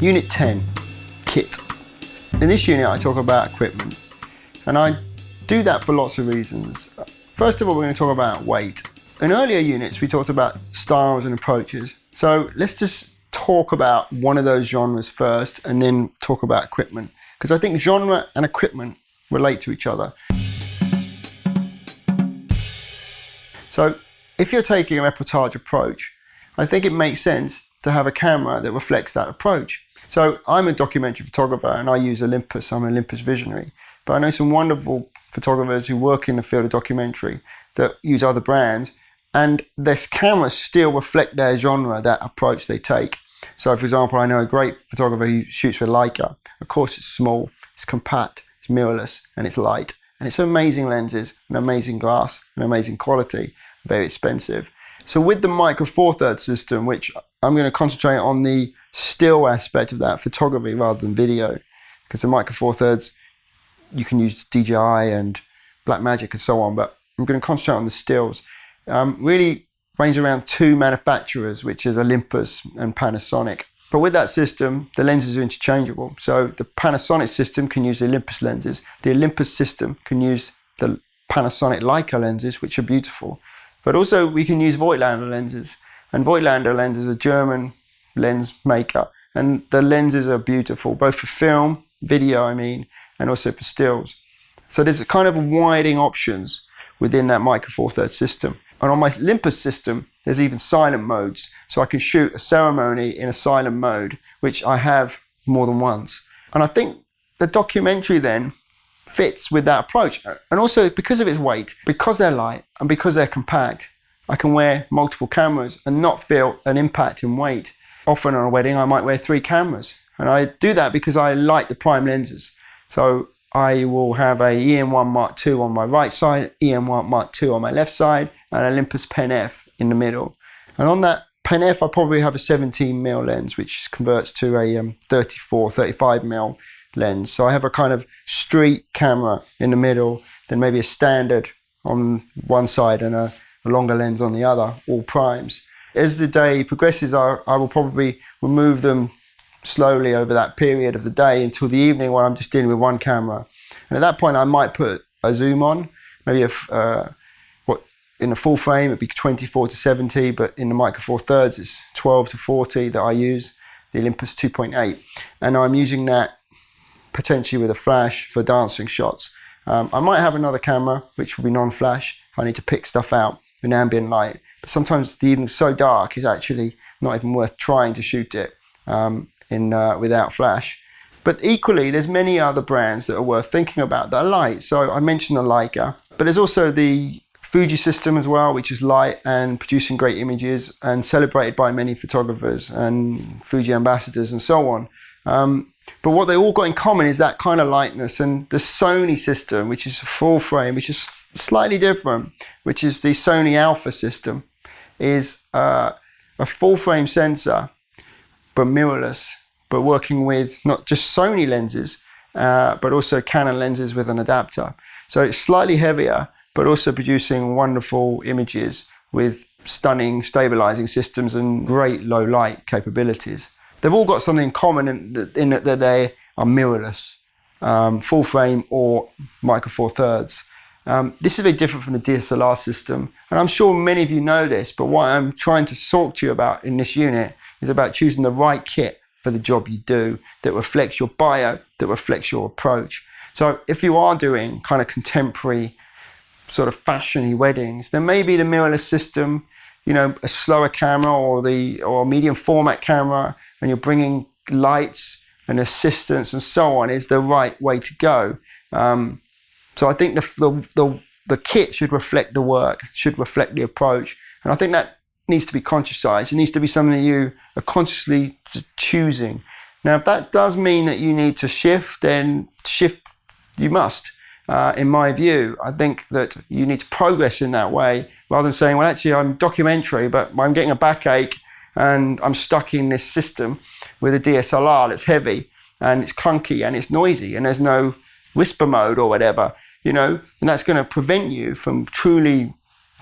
Unit 10, kit. In this unit I talk about equipment, and I do that for lots of reasons. First of all, we're going to talk about weight. In earlier units we talked about styles and approaches, so let's just talk about one of those genres first and then talk about equipment, because I think genre and equipment relate to each other. So if you're taking a reportage approach, I think it makes sense to have a camera that reflects that approach. So I'm a documentary photographer and I use Olympus. I'm an Olympus visionary, but I know some wonderful photographers who work in the field of documentary that use other brands, and their cameras still reflect their genre, that approach they take. So for example, I know a great photographer who shoots with Leica. Of course it's small, it's compact, it's mirrorless, and it's light. And it's amazing lenses, and amazing glass, and amazing quality, very expensive. So with the Micro Four Thirds system, which I'm going to concentrate on the still aspect of that, photography rather than video, because the Micro Four Thirds, you can use DJI and Blackmagic and so on, but I'm going to concentrate on the stills. Really range around two manufacturers, which is Olympus and Panasonic. But with that system, the lenses are interchangeable. So the Panasonic system can use the Olympus lenses. The Olympus system can use the Panasonic Leica lenses, which are beautiful. But also we can use Voigtlander lenses. And Voigtlander lenses are German lens maker. And the lenses are beautiful, both for film, video and also for stills. So there's a kind of widening options within that Micro Four Thirds system. And on my Olympus system, there's even silent modes. So I can shoot a ceremony in a silent mode, which I have more than once. And I think the documentary then fits with that approach. And also because of its weight, because they're light and because they're compact, I can wear multiple cameras and not feel an impact in weight. Often on a wedding, I might wear 3 cameras. And I do that because I like the prime lenses. So I will have a EM1 Mark II on my right side, EM1 Mark II on my left side, and Olympus Pen F in the middle. And on that Pen F, I probably have a 17mm lens, which converts to a 34, 35mm lens. So I have a kind of street camera in the middle, then maybe a standard on one side and a longer lens on the other, all primes. As the day progresses, I will probably remove them slowly over that period of the day until the evening when I'm just dealing with one camera. And at that point, I might put a zoom on, maybe in a full frame, it'd be 24 to 70, but in the Micro Four Thirds, it's 12 to 40 that I use, the Olympus 2.8. And I'm using that potentially with a flash for dancing shots. I might have another camera, which will be non-flash, if I need to pick stuff out in ambient light. But sometimes the evening's so dark, it's actually not even worth trying to shoot it without flash. But equally, there's many other brands that are worth thinking about that are light. So I mentioned the Leica, but there's also the Fuji system as well, which is light and producing great images and celebrated by many photographers and Fuji ambassadors and so on. But what they all got in common is that kind of lightness. And the Sony system, which is a full frame, which is slightly different, which is the Sony Alpha system, is a full frame sensor, but mirrorless, but working with not just Sony lenses, but also Canon lenses with an adapter. So it's slightly heavier, but also producing wonderful images with stunning stabilizing systems and great low light capabilities. They've all got something in common in that they are mirrorless, full frame or Micro Four Thirds. This is very different from the DSLR system, and I'm sure many of you know this, but what I'm trying to talk to you about in this unit is about choosing the right kit for the job you do that reflects your bio, that reflects your approach. So if you are doing kind of contemporary sort of fashiony weddings, then maybe the mirrorless system, a slower camera or a medium format camera, and you're bringing lights and assistance and so on, is the right way to go. So I think the kit should reflect the work, should reflect the approach, and I think that needs to be consciousized. It needs to be something that you are consciously choosing. Now, if that does mean that you need to shift, then shift you must. In my view, I think that you need to progress in that way, rather than saying, well, actually, I'm documentary, but I'm getting a backache and I'm stuck in this system with a DSLR that's heavy and it's clunky and it's noisy and there's no whisper mode or whatever, and that's going to prevent you from truly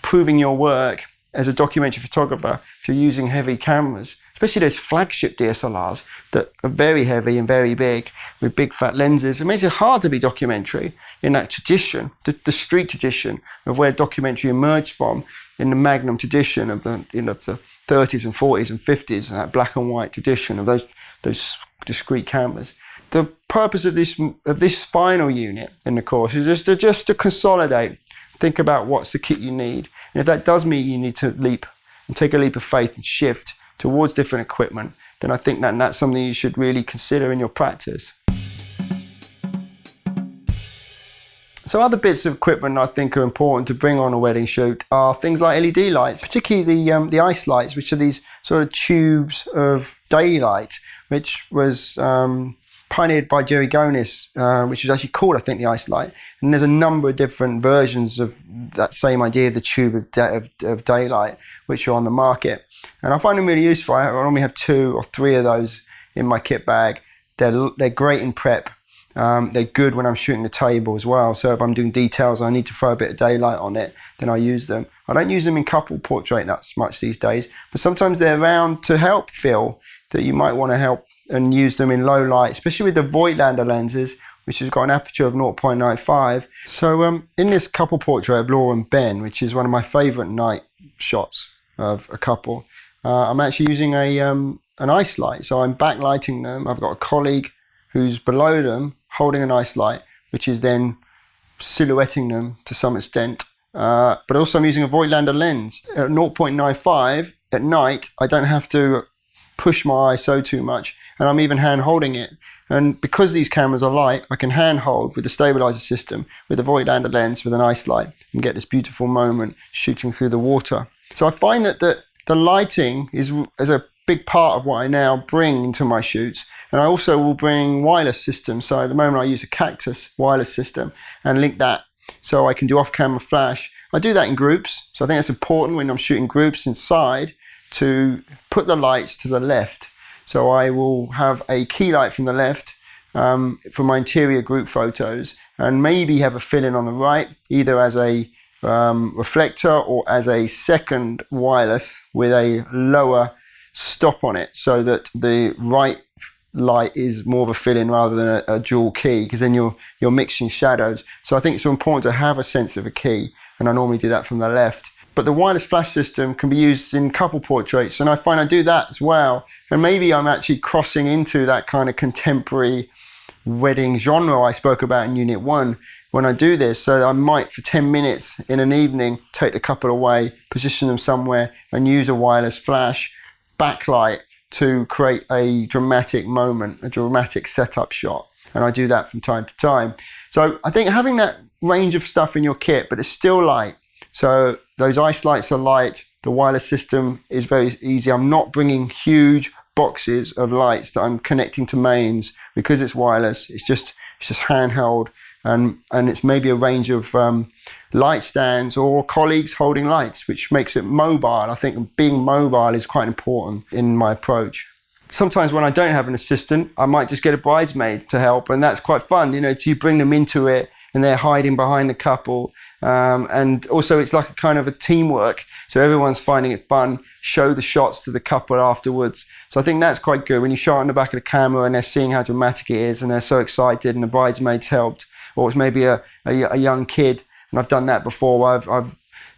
proving your work as a documentary photographer if you're using heavy cameras, especially those flagship DSLRs that are very heavy and very big with big fat lenses. It makes it hard to be documentary in that tradition, the street tradition of where documentary emerged from, in the Magnum tradition of the, the 30s and 40s and 50s, and that black and white tradition of those discrete cameras. The purpose of this final unit in the course is just to consolidate, think about what's the kit you need, and if that does mean you need to take a leap of faith and shift towards different equipment, then I think that's something you should really consider in your practice. So other bits of equipment I think are important to bring on a wedding shoot are things like LED lights, particularly the ice lights, which are these sort of tubes of daylight, which was pioneered by Jerry Gonis, which is actually called, I think, the ice light. And there's a number of different versions of that same idea of the tube of daylight, which are on the market. And I find them really useful. I normally have 2 or 3 of those in my kit bag. They're great in prep. They're good when I'm shooting the table as well. So if I'm doing details and I need to throw a bit of daylight on it, then I use them. I don't use them in couple portrait that much these days, but sometimes they're around to help feel that you might want to help and use them in low light, especially with the Voigtlander lenses, which has got an aperture of 0.95. So in this couple portrait of Laura and Ben, which is one of my favorite night shots of a couple, I'm actually using an ice light. So I'm backlighting them. I've got a colleague who's below them holding an ice light, which is then silhouetting them to some extent. But also I'm using a Voigtlander lens. At 0.95 at night, I don't have to push my ISO too much, and I'm even hand holding it. And because these cameras are light, I can hand hold with the stabilizer system with a Voigtlander lens with an ice light and get this beautiful moment shooting through the water. So I find that the lighting is a big part of what I now bring into my shoots. And I also will bring wireless systems. So at the moment I use a Cactus wireless system and link that so I can do off-camera flash. I do that in groups. So I think that's important when I'm shooting groups inside to put the lights to the left. So I will have a key light from the left for my interior group photos, and maybe have a fill-in on the right, either as a reflector or as a second wireless with a lower stop on it, so that the right light is more of a fill-in rather than a dual key, because then you're mixing shadows. So I think it's important to have a sense of a key, and I normally do that from the left. But the wireless flash system can be used in couple portraits, and I find I do that as well. And maybe I'm actually crossing into that kind of contemporary wedding genre I spoke about in Unit 1 when I do this. So I might, for 10 minutes in an evening, take the couple away, position them somewhere, and use a wireless flash backlight to create a dramatic moment, a dramatic setup shot. And I do that from time to time. So I think having that range of stuff in your kit, but it's still light. So those ice lights are light. The wireless system is very easy. I'm not bringing huge boxes of lights that I'm connecting to mains because it's wireless. It's just handheld, and it's maybe a range of light stands or colleagues holding lights, which makes it mobile. I think being mobile is quite important in my approach. Sometimes when I don't have an assistant, I might just get a bridesmaid to help, and that's quite fun. You bring them into it and they're hiding behind the couple. And also it's like a kind of a teamwork. So everyone's finding it fun, show the shots to the couple afterwards. So I think that's quite good when you shot on the back of the camera and they're seeing how dramatic it is and they're so excited and the bridesmaids helped. Or it's maybe a young kid, and I've done that before.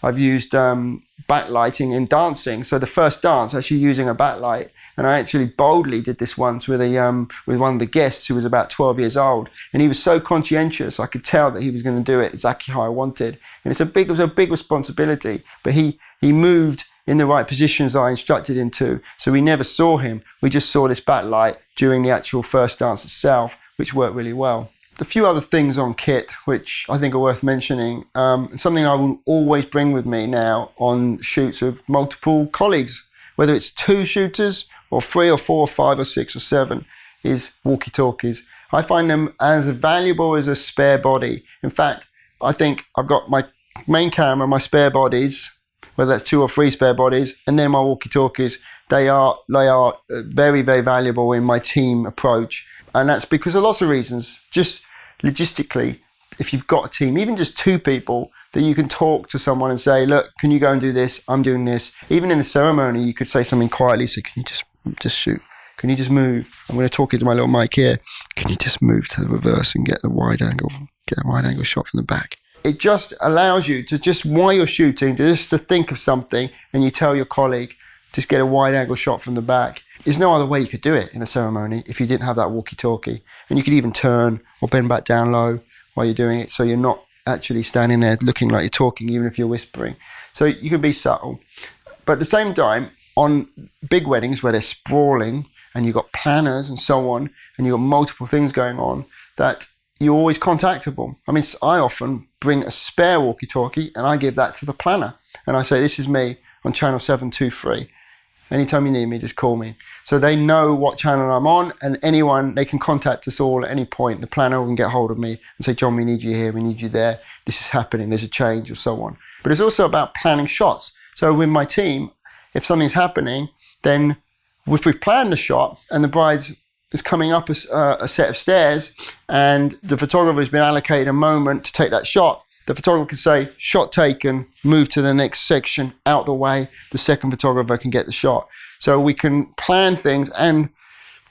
I've used backlighting in dancing. So the first dance, actually using a backlight, and I actually boldly did this once with one of the guests who was about 12 years old, and he was so conscientious. I could tell that he was going to do it exactly how I wanted, and it was a big responsibility. But he moved in the right positions I instructed him to, so we never saw him. We just saw this backlight during the actual first dance itself, which worked really well. A few other things on kit which I think are worth mentioning, something I will always bring with me now on shoots with multiple colleagues, whether it's 2 shooters or 3 or 4 or 5 or 6 or 7, is walkie-talkies. I find them as valuable as a spare body. In fact, I think I've got my main camera, my spare bodies, whether that's 2 or 3 spare bodies, and then my walkie-talkies. They are very, very valuable in my team approach. And that's because of lots of reasons. Just logistically, if you've got a team, even just 2 people, that you can talk to someone and say, look, can you go and do this? I'm doing this. Even in a ceremony, you could say something quietly. So can you just just shoot. Can you just move? I'm going to talk into my little mic here. Can you just move to the reverse and get a wide angle shot from the back? It just allows you to just, while you're shooting, to think of something, and you tell your colleague, just get a wide angle shot from the back. There's no other way you could do it in a ceremony if you didn't have that walkie-talkie. And you could even turn or bend back down low while you're doing it, so you're not actually standing there looking like you're talking, even if you're whispering. So you can be subtle. But at the same time, on big weddings where they're sprawling and you've got planners and so on, and you've got multiple things going on, that you're always contactable. I mean, I often bring a spare walkie-talkie and I give that to the planner. And I say, this is me on channel 723. Anytime you need me, just call me. So they know what channel I'm on, and anyone, they can contact us all at any point. The planner can get hold of me and say, John, we need you here, we need you there. This is happening, there's a change, or so on. But it's also about planning shots. So with my team, if something's happening, then if we've planned the shot and the bride is coming up a set of stairs and the photographer has been allocated a moment to take that shot, the photographer can say, shot taken, move to the next section, out the way, the second photographer can get the shot. So we can plan things and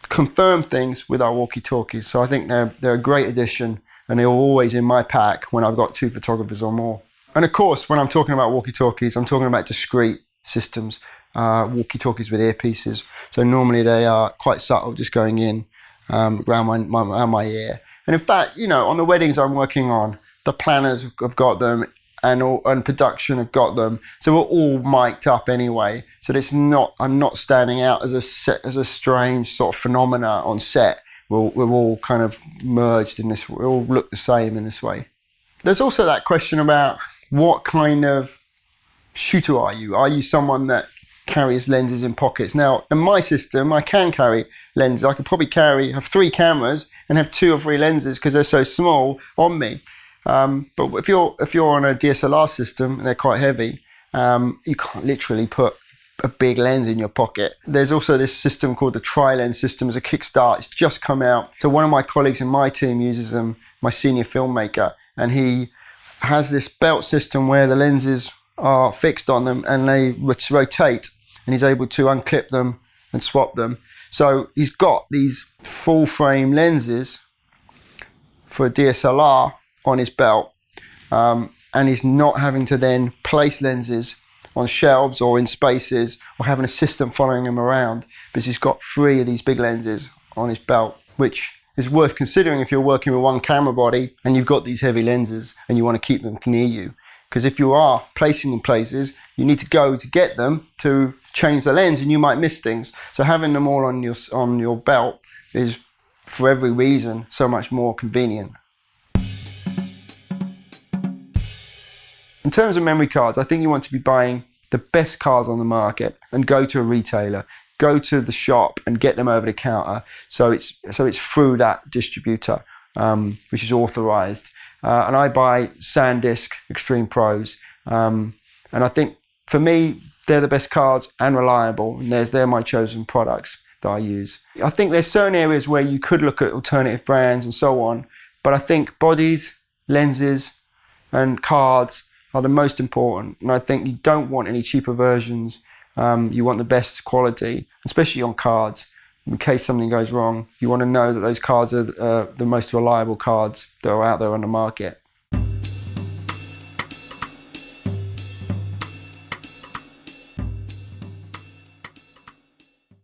confirm things with our walkie-talkies. So I think they're a great addition, and they're always in my pack when I've got 2 photographers or more. And of course, when I'm talking about walkie-talkies, I'm talking about discrete systems, walkie-talkies with earpieces. So normally they are quite subtle, just going in around my ear. And in fact, on the weddings I'm working on, the planners have got them, and production have got them. So we're all mic'd up anyway. So I'm not standing out as a strange sort of phenomena on set. We're all kind of merged in this. We all look the same in this way. There's also that question about what kind of shooter are you? Are you someone that carries lenses in pockets? Now, in my system, I can carry lenses. I could probably have 3 cameras and have 2 or 3 lenses because they're so small on me. But if you're on a DSLR system and they're quite heavy, you can't literally put a big lens in your pocket. There's also this system called the tri-lens system as a kickstart. It's just come out. So one of my colleagues in my team uses them, my senior filmmaker, and he has this belt system where the lenses are fixed on them and they rotate, and he's able to unclip them and swap them. So he's got these full frame lenses for a DSLR on his belt, and he's not having to then place lenses on shelves or in spaces or have an assistant following him around, because he's got 3 of these big lenses on his belt, which is worth considering if you're working with one camera body and you've got these heavy lenses and you want to keep them near you. Because if you are placing them places, you need to go to get them to change the lens and you might miss things. So having them all on your belt is, for every reason, so much more convenient. In terms of memory cards, I think you want to be buying the best cards on the market and go to a retailer, go to the shop and get them over the counter. So it's through that distributor, which is authorized. And I buy SanDisk Extreme Pros. And I think for me, they're the best cards and reliable. And they're my chosen products that I use. I think there's certain areas where you could look at alternative brands and so on. But I think bodies, lenses, and cards are the most important. And I think you don't want any cheaper versions. You want the best quality, especially on cards. In case something goes wrong, you want to know that those cards are the most reliable cards that are out there on the market.